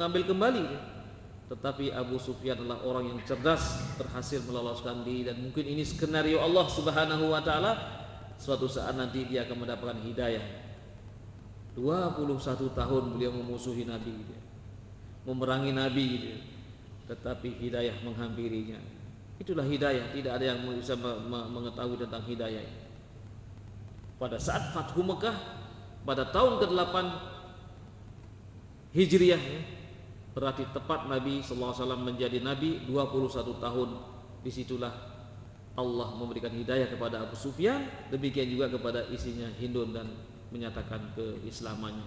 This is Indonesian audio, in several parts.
mengambil kembali. Tetapi Abu Sufyan adalah orang yang cerdas, berhasil meloloskan diri, dan mungkin ini skenario Allah Subhanahu wa taala. Suatu saat nanti dia akan mendapatkan hidayah. 21 tahun beliau memusuhi Nabi, memerangi Nabi, tetapi hidayah menghampirinya. Itulah hidayah, tidak ada yang bisa mengetahui tentang hidayah. Pada saat Fathu Mekah pada tahun ke-8 Hijriah, berarti tepat Nabi sallallahu alaihi wasallam menjadi nabi 21 tahun. Disitulah Allah memberikan hidayah kepada Abu Sufyan, demikian juga kepada istrinya Hindun, dan menyatakan keislamannya.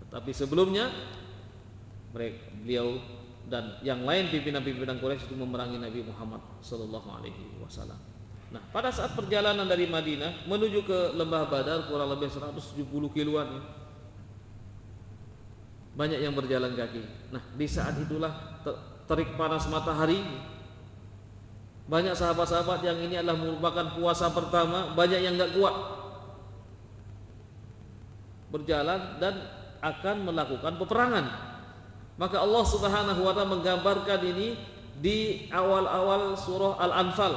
Tetapi sebelumnya beliau dan yang lain pimpinan-pimpinan Quraisy itu memerangi Nabi Muhammad sallallahu alaihi wasallam. Nah, pada saat perjalanan dari Madinah menuju ke Lembah Badar kurang lebih 170 kiloan, banyak yang berjalan kaki. Nah, di saat itulah terik panas matahari. Banyak sahabat-sahabat yang ini adalah merupakan puasa pertama, banyak yang enggak kuat berjalan dan akan melakukan peperangan. Maka Allah Subhanahu wa taala menggambarkan ini di awal-awal surah Al-Anfal.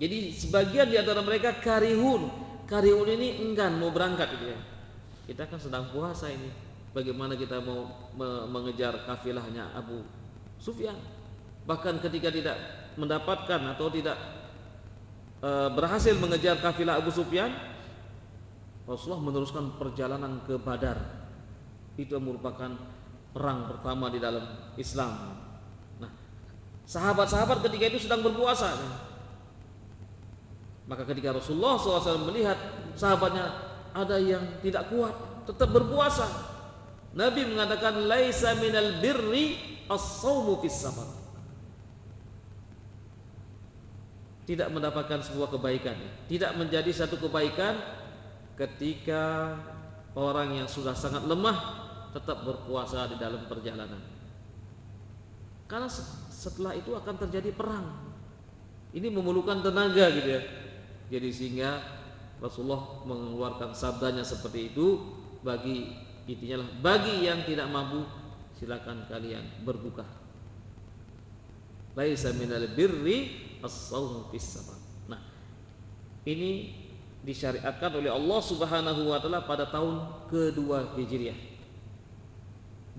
Jadi sebagian di antara mereka karihun ini enggan mau berangkat gitu ya. Kita kan sedang puasa ini, bagaimana kita mau mengejar kafilahnya Abu Sufyan? Bahkan ketika tidak mendapatkan atau tidak berhasil mengejar kafilah Abu Sufyan, Rasulullah meneruskan perjalanan ke Badar. Itu merupakan perang pertama di dalam Islam. Nah, sahabat-sahabat ketika itu sedang berpuasa. Maka ketika Rasulullah SAW melihat sahabatnya ada yang tidak kuat, tetap berpuasa, Nabi mengatakan laisa minal birri as-shaumu fis safar. Tidak mendapatkan sebuah kebaikan, tidak menjadi satu kebaikan ketika orang yang sudah sangat lemah tetap berpuasa di dalam perjalanan. Karena setelah itu akan terjadi perang. Ini memerlukan tenaga gitu ya. Jadi sehingga Rasulullah mengeluarkan sabdanya seperti itu, bagi intinya lah, bagi yang tidak mampu silakan kalian berbuka. Laisa minal birri as-shaumu fis safar. Nah, ini disyariatkan oleh Allah Subhanahu wa taala pada tahun kedua Hijriah.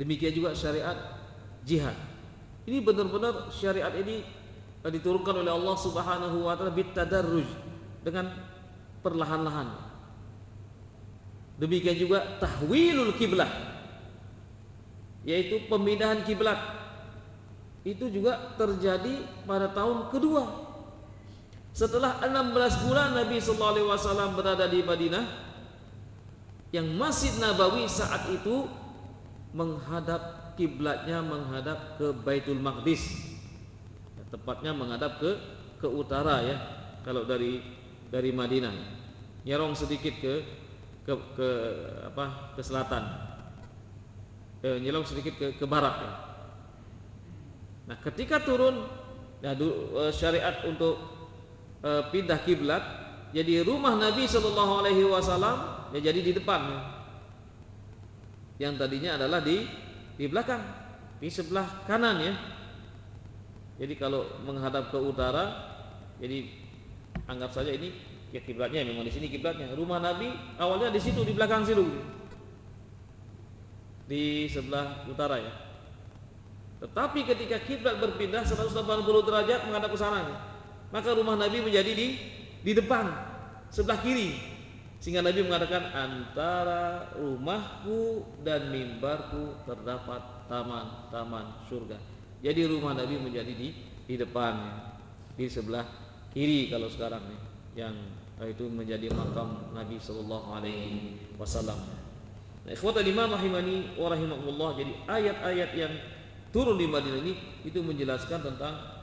Demikian juga syariat jihad. Ini benar-benar syariat ini diturunkan oleh Allah Subhanahu wa taala bitadarruj, dengan perlahan-lahan. Demikian juga tahwilul kiblah, yaitu pemindahan kiblat. Itu juga terjadi pada tahun kedua. Setelah 16 bulan Nabi sallallahu alaihi wasallam berada di Madinah, yang Masjid Nabawi saat itu menghadap kiblatnya menghadap ke Baitul Maqdis. Tepatnya menghadap ke utara ya. Kalau dari Madinah, nyerong sedikit ke selatan, nyerong sedikit ke barat ya. Nah, ketika turun syariat untuk pindah kiblat, jadi rumah Nabi Shallallahu Alaihi Wasallam ya jadi di depan ya. Yang tadinya adalah di belakang, di sebelah kanan ya. Jadi kalau menghadap ke utara, jadi anggap saja ini ya kiblatnya, memang di sini kiblatnya. Rumah Nabi awalnya di situ, di belakang situ, di sebelah utara ya. Tetapi ketika kiblat berpindah 180 derajat menghadap ke sana, maka rumah Nabi menjadi di depan, sebelah kiri. Sehingga Nabi mengatakan antara rumahku dan mimbarku terdapat taman-taman surga. Jadi rumah Nabi menjadi di depan, di sebelah kiri kalau sekarang nih, yang itu menjadi makam Nabi sallallahu alaihi wasallam. Nah, ikhwatal iman rahimani wa rahimakumullah, jadi ayat-ayat yang turun di Madinah ini itu menjelaskan tentang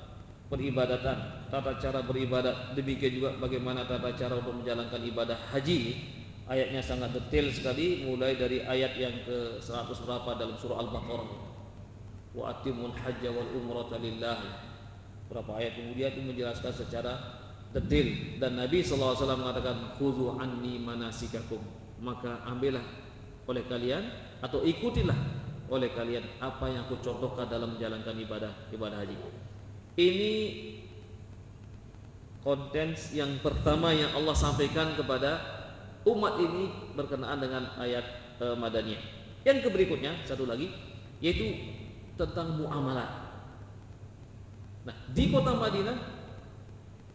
peribadatan, tata cara beribadat, demikian juga bagaimana tata cara untuk menjalankan ibadah haji. Ayatnya sangat detail sekali, mulai dari ayat yang ke 100 berapa dalam surah Al-Baqarah, wa atimul hajja wal umrata lillah. Berapa ayat kemudian itu menjelaskan secara detail, dan Nabi sallallahu alaihi wasallam mengatakan khudhu anni manasikakum, maka ambillah oleh kalian atau ikutilah oleh kalian apa yang aku contohkan dalam menjalankan ibadah haji. Ini konten yang pertama yang Allah sampaikan kepada umat ini berkenaan dengan ayat Madaniyah. Yang berikutnya satu lagi yaitu tentang muamalah. Nah, di kota Madinah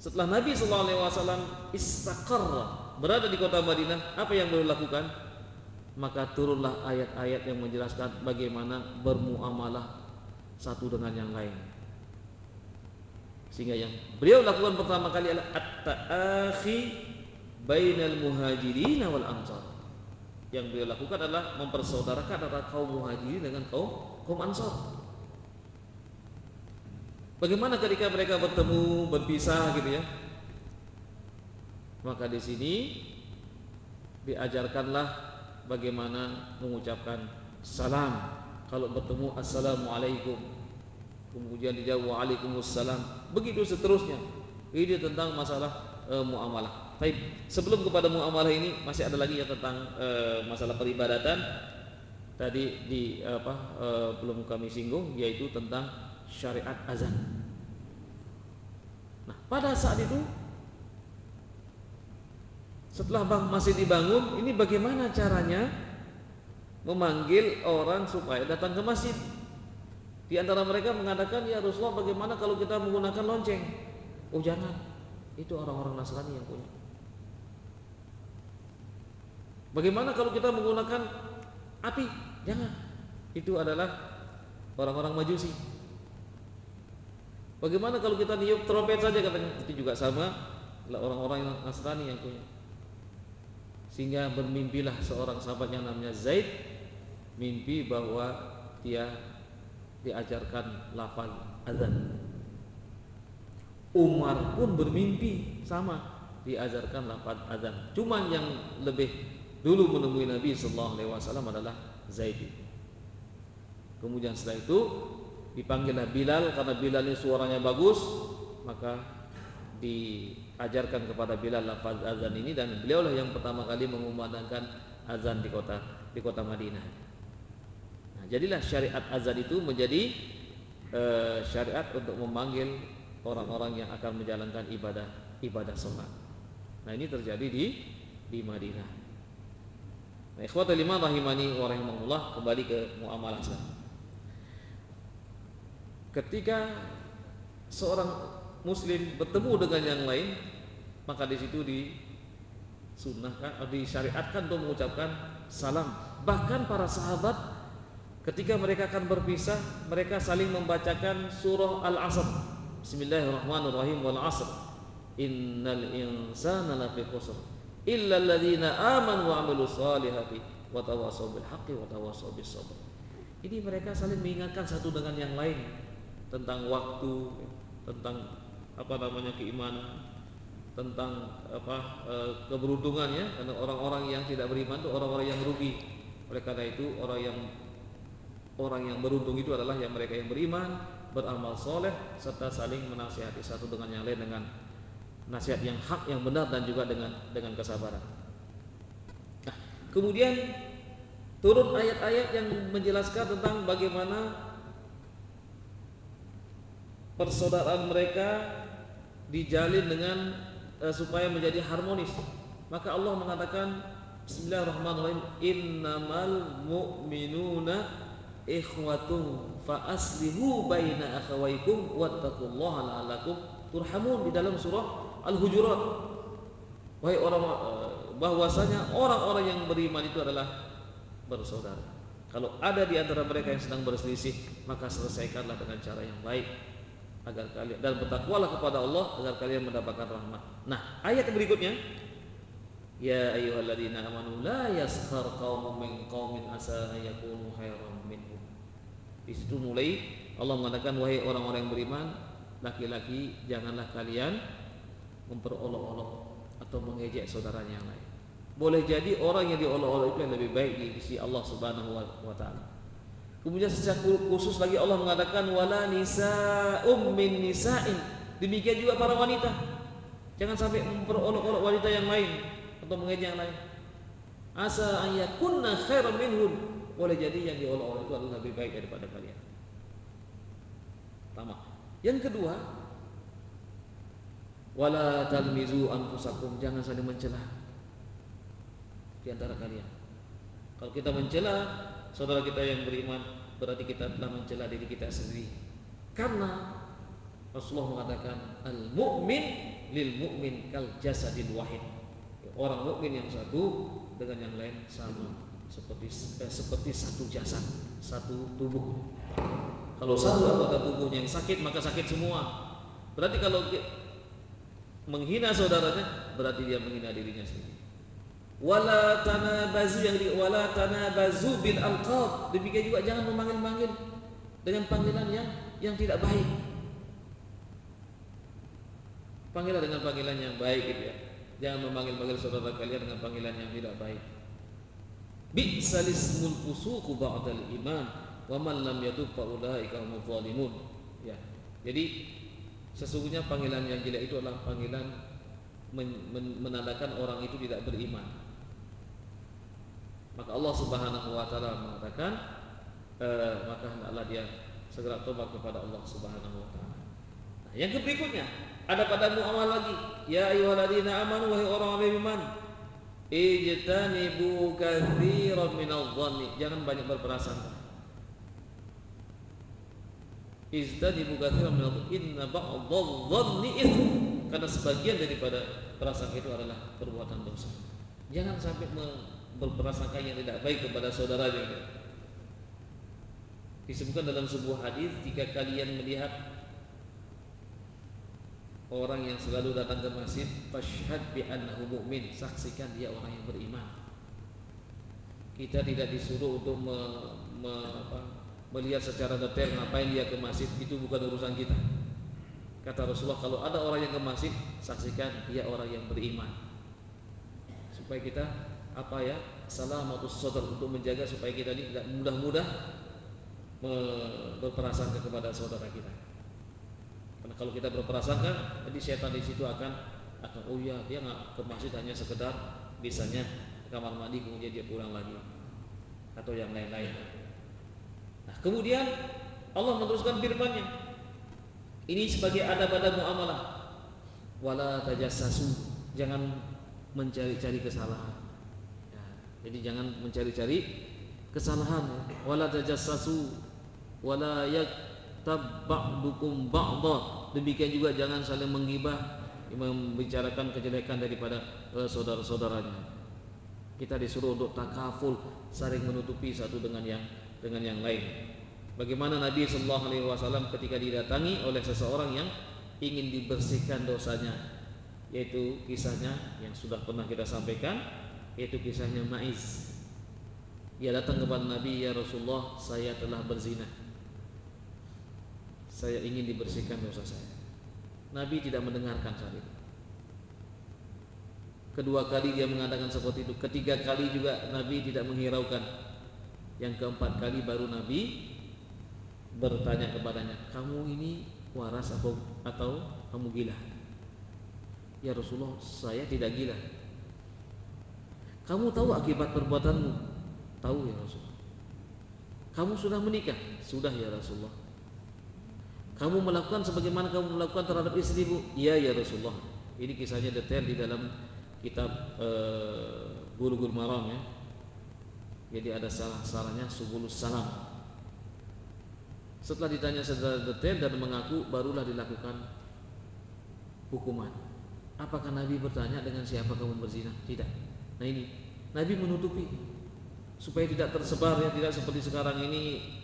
setelah Nabi SAW istaqarra berada di kota Madinah, apa yang beliau lakukan? Maka turunlah ayat-ayat yang menjelaskan bagaimana bermuamalah satu dengan yang lain. Sehingga yang beliau lakukan pertama kali adalah at-ta'akhi bainal muhajirin wal ansar. Yang beliau lakukan adalah mempersaudarakan antara kaum muhajirin dengan kaum ansar. Bagaimana ketika mereka bertemu, berpisah gitu ya? Maka di sini diajarkanlah bagaimana mengucapkan salam. Kalau bertemu assalamualaikum, kemudian dijawab waalaikumsalam, begitu seterusnya. Ini tentang masalah muamalah. Baik, sebelum kepada muamalah ini masih ada lagi ya tentang masalah peribadatan. Tadi belum kami singgung, yaitu tentang syariat azan. Nah, pada saat itu setelah masjid dibangun, ini bagaimana caranya memanggil orang supaya datang ke masjid? Di antara mereka mengatakan, ya Rasulullah, bagaimana kalau kita menggunakan lonceng? Oh jangan, itu orang-orang Nasrani yang punya. Bagaimana kalau kita menggunakan api? Jangan, itu adalah orang-orang Majusi. Bagaimana kalau kita niup trompet saja? Katanya itu juga sama, orang-orang Nasrani yang punya. Sehingga bermimpilah seorang sahabat yang namanya Zaid, mimpi bahwa dia diajarkan lafaz azan. Umar pun bermimpi sama, diajarkan lafaz azan. Cuma yang lebih dulu menemui Nabi sallallahu alaihi wasallam adalah Zaid. Kemudian setelah itu dipanggillah Bilal, karena Bilal ini suaranya bagus, maka diajarkan kepada Bilal lafaz azan ini, dan beliaulah yang pertama kali mengumandangkan azan di kota Madinah. Nah, jadilah syariat azan itu menjadi syariat untuk memanggil orang-orang yang akan menjalankan ibadah salat. Nah, ini terjadi di Madinah. Nah, ikhwatul iman rahimani wa rahimakumullah, kembali ke muamalah sekarang. Ketika seorang muslim bertemu dengan yang lain, maka di situ disunnahkan, disyariatkan untuk mengucapkan salam. Bahkan para sahabat ketika mereka akan berpisah, mereka saling membacakan surah Al-Asr. Bismillahirrahmanirrahim, wal 'asr innal insana lafi khusr illa alladziina aamanu wa 'amilus shalihati wa tawassaw bil haqqi wa tawassaw bis sabr. Ini mereka saling mengingatkan satu dengan yang lain tentang waktu, tentang keimanan, tentang keberuntungan ya, karena orang-orang yang tidak beriman itu orang-orang yang rugi. Oleh karena itu orang yang beruntung itu adalah yang mereka yang beriman, beramal soleh, serta saling menasihati satu dengan yang lain dengan nasihat yang hak, yang benar, dan juga dengan kesabaran. Nah, kemudian turun ayat-ayat yang menjelaskan tentang bagaimana persaudaraan mereka dijalin dengan supaya menjadi harmonis. Maka Allah mengatakan, Bismillahirrahmanirrahim, innamal mu'minuna ikhwatun fa aslihu baina akhawaykum wattaqullaha la'allakum turhamun, di dalam surah Al-Hujurat. Wahai orang, bahwasanya orang-orang yang beriman itu adalah bersaudara. Kalau ada di antara mereka yang sedang berselisih, maka selesaikanlah dengan cara yang baik, agar kalian, dan bertakwalah kepada Allah agar kalian mendapatkan rahmat. Nah, ayat berikutnya, ya ayyuhalladzina amanu la yaskhar qaumun min qaumin asa yakunu khairan minhum. Di situ mulai Allah mengatakan, wahai orang-orang yang beriman, laki-laki janganlah kalian memperolok-olok atau mengejek saudaranya yang lain. Boleh jadi orang yang diolok-olok itu yang lebih baik di sisi Allah Subhanahu wa taala. Kemudian secara khusus lagi Allah mengatakan wala nisa'um min nisa'in. Demikian juga para wanita. Jangan sampai memperolok-olok wanita yang lain atau mengejek yang lain. Asa an yakunna khairan minhum. boleh jadi yang diolok-olok itu adalah lebih baik daripada kalian. Pertama. Yang kedua, wala talmizu anfusakum, jangan saling mencela di antara kalian. Kalau kita mencela saudara kita yang beriman, berarti kita telah mencela diri kita sendiri. Karena Rasulullah mengatakan al-mu'min lil mu'min kal jasadil wahid. Orang mukmin yang satu dengan yang lain sama seperti satu jasad, satu tubuh. Kalau satu anggota tubuhnya yang sakit, maka sakit semua. Berarti kalau menghina saudaranya, berarti dia menghina dirinya sendiri. Wala tanabazu bil alqab. Demikian juga jangan memanggil-manggil dengan panggilan yang tidak baik. Panggillah dengan panggilan yang baik gitu ya. Jangan memanggil-manggil saudara kalian dengan panggilan yang tidak baik. Bi'sal ismul fusuqu ba'dal iman wa man lam yatub fa ulaika humuz zalimun. Ya. Jadi sesungguhnya panggilan yang jelek itu adalah panggilan menandakan orang itu tidak beriman. Maka Allah Subhanahu wa taala mengatakan maka hendaklah dia segera tobat kepada Allah Subhanahu wa taala. Nah, yang berikutnya ada padamu amal lagi. Ya ayyuhalladzina amanu, wahai orang yang beriman, ijtanibu katsiran minadh dhanni, jangan banyak berprasangka. Ijtanibu katsiran minadh dhanni inna ba'dadh dhanni itsm, karena sebagian daripada prasangka itu adalah perbuatan dosa. Jangan sampai berprasangka yang tidak baik kepada saudaranya. Disebutkan dalam sebuah hadis, jika kalian melihat orang yang selalu datang ke masjid, fashhad bi annahu mu'min, saksikan dia orang yang beriman. Kita tidak disuruh untuk melihat secara detail ngapain dia ke masjid, itu bukan urusan kita. Kata Rasulullah, kalau ada orang yang ke masjid, saksikan dia orang yang beriman. Supaya kita salamatus sadr, untuk menjaga supaya kita ini tidak mudah-mudah berprasangka kepada saudara kita. Karena kalau kita berprasangka, jadi setan di situ akan oh ya, dia nggak ke masjid hanya sekedar bisanya kamar mandi kemudian dia pulang lagi atau yang lain-lain. Nah, kemudian Allah meneruskan firman-Nya. Ini sebagai adab-adab muamalah. Wala tajassasu, jangan mencari-cari kesalahan. Ya, jadi jangan mencari-cari kesalahan. Wala tajassasu wala ba'dukum ba'dha. Demikian juga jangan saling menggibah, membicarakan kejelekan daripada saudara-saudaranya. Kita disuruh untuk takaful, saling menutupi satu dengan yang lain. Bagaimana Nabi sallallahu alaihi wasallam ketika didatangi oleh seseorang yang ingin dibersihkan dosanya, yaitu kisahnya yang sudah pernah kita sampaikan, yaitu kisahnya Ma'iz. Dia datang kepada Nabi, ya Rasulullah, saya telah berzina, saya ingin dibersihkan dosa saya. Nabi tidak mendengarkan saat itu. Kedua kali dia mengatakan seperti itu. Ketiga kali juga Nabi tidak menghiraukan. Yang keempat kali baru Nabi bertanya kepadanya, kamu ini waras atau kamu gila? Ya Rasulullah, saya tidak gila. Kamu tahu akibat perbuatanmu? Tahu ya Rasulullah. Kamu sudah menikah? Sudah ya Rasulullah. Kamu melakukan sebagaimana kamu melakukan terhadap istrimu? Iya ya Rasulullah. Ini kisahnya detail di dalam kitab Bulughul Maram ya. Jadi ada salah-salahnya Subulus Salam. Setelah ditanya secara detail dan mengaku, barulah dilakukan hukuman. Apakah Nabi bertanya dengan siapa kamu berzina? Tidak. Nah ini Nabi menutupi supaya tidak tersebar ya, tidak seperti sekarang ini.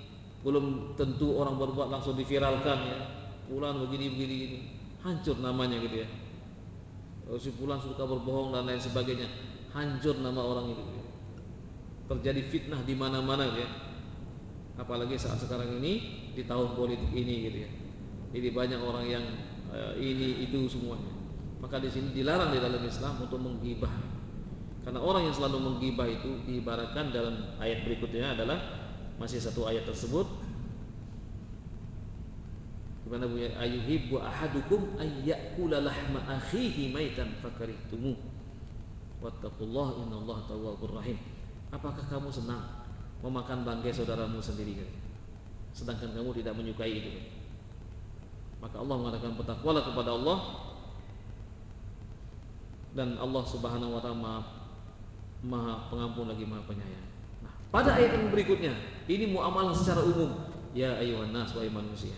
Belum tentu orang berbuat langsung diviralkan ya. Fulan begini, hancur namanya gitu ya. Si fulan suka berbohong dan lain sebagainya, hancur nama orang itu. Terjadi fitnah di mana-mana gitu ya. Apalagi saat sekarang ini di tahun politik ini gitu ya. Jadi banyak orang yang ini itu semuanya. Maka di sini dilarang di dalam Islam untuk menggibah. Karena orang yang selalu menggibah itu diibaratkan dalam ayat berikutnya adalah masih satu ayat tersebut, dimana bunyi ayuhibbu ahadukum ayyakula lahma akhihi maitan fakarihtumu wattaqullaha innallaha tawwabur rahim. Apakah kamu senang memakan bangkai saudaramu sendiri kan? Sedangkan kamu tidak menyukai itu kan? Maka Allah mengatakan bertakwalah kepada Allah, dan Allah Subhanahu wa taala Maha Pengampun lagi Maha Penyayang. Nah, pada ayat yang berikutnya ini muamalah secara umum. Ya ayyuhan nas, wahai manusia.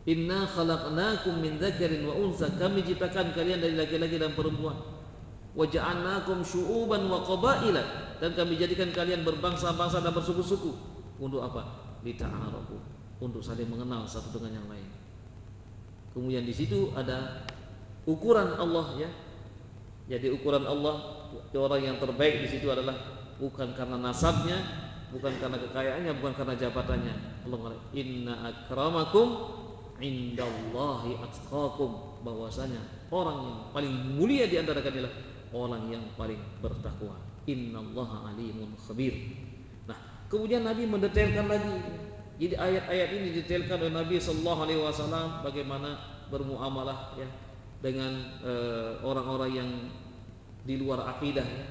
Inna khalaqnakum min dzakarin wa unsa, kami ciptakan kalian dari laki-laki dan perempuan. Wa ja'alnakum syu'uban wa qabaila, dan kami jadikan kalian berbangsa-bangsa dan bersuku-suku. Untuk apa? Lita'arafu, untuk saling mengenal satu dengan yang lain. Kemudian di situ ada ukuran Allah ya. Jadi ukuran Allah, orang yang terbaik di situ adalah bukan karena nasabnya, bukan karena kekayaannya, bukan karena jabatannya. Allah mengatakan inna akramakum indallahi atqakum, bahwasanya orang yang paling mulia di antara kalian adalah orang yang paling bertakwa. Innallaha alimun khabir. Nah, kemudian Nabi mendetailkan lagi. Jadi ayat-ayat ini didetailkan oleh Nabi sallallahu alaihi wasallam bagaimana bermuamalah ya dengan orang-orang yang di luar akidah ya.